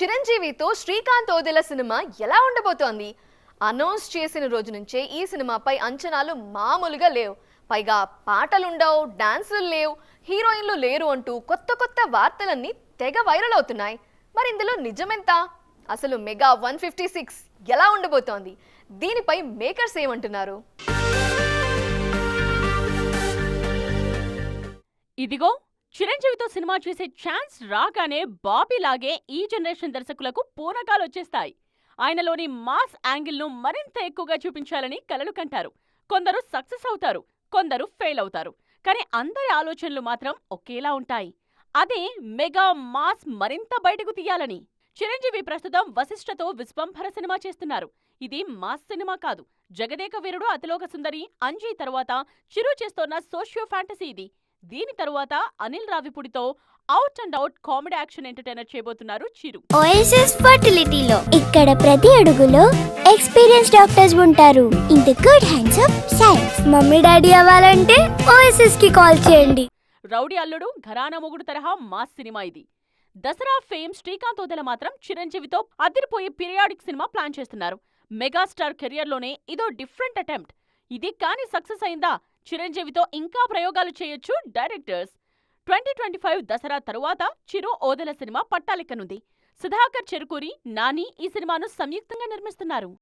చిరంజీవితో Srikanth Odela cinema ఎలా ఉండబోతోంది? Announce చేసిన రోజు నుంచే ఈ సినిమాపై అంచనాలు మామూలుగా లేవు. పైగా పాటలుండవు, డాన్సులు లేవు, హీరోయిన్లు లేరు అంటూ కొత్త కొత్త వార్తలన్నీ తెగ వైరల్ అవుతున్నాయి. మరి ఇందులో నిజమెంత? అసలు మెగా 156 ఎలా ఉండబోతోంది? దీనిపై మేకర్స్ ఏమంటున్నారు? ఇదిగో చిరంజీవితో సినిమా చేసే ఛాన్స్ రాగానే బాబీ లాగే ఈ జనరేషన్ దర్శకులకు పూనకాలు వచ్చేస్తాయి. ఆయనలోని మాస్ యాంగిల్ను మరింత ఎక్కువగా చూపించాలని కలలు కంటారు. కొందరు సక్సెస్ అవుతారు, కొందరు ఫెయిల్ అవుతారు. కానీ అందరి ఆలోచనలు మాత్రం ఒకేలా ఉంటాయి. అదే మెగా మాస్ మరింత బయటకు తీయాలని. చిరంజీవి ప్రస్తుతం వశిష్ఠతో విశ్వంభర సినిమా చేస్తున్నారు. ఇది మాస్ సినిమా కాదు. జగదేక వీరుడు, అతిలోక సుందరి, అంజీ తరువాత చిరు చేస్తోన్న సోషియో ఫ్యాంటసీ ఇది. దీని తరువాత అనిల్ రావిపూడితో out and out comedy action entertainer చేయబోతున్నారు చిరు. ఓఎస్ఎస్ ఫర్టిలిటీలో ఇక్కడ ప్రతి అడుగులో ఎక్స్పీరియన్స్ డాక్టర్స్ ఉంటారు. In the good hands of science. Mummy daddy అవ్వాలంటే ఓఎస్ఎస్ కి కాల్ చేయండి. రౌడీ అల్లుడు, ఘరానా మొగుడు తరహా మాస్ సినిమా ఇది. దసరా ఫేమ్ శ్రీకాంత్ ఓదెల మాత్రం చిరంజీవితో అదిరిపోయే పీరియాడిక్ సినిమా ప్లాన్ చేస్తున్నారు. మెగాస్టార్ కెరియర్లోనే ఇదో డిఫరెంట్ అటెంప్ట్. ఇది కానీ సక్సెస్ అయిందా, చిరంజీవితో ఇంకా ప్రయోగాలు చేయొచ్చు డైరెక్టర్స్. 2025 దసరా తరువాత చిరు ఓదెల సినిమా పట్టాలెక్కనుంది. సుధాకర్ చెరుకూరి, నాని ఈ సినిమాను సంయుక్తంగా నిర్మిస్తున్నారు.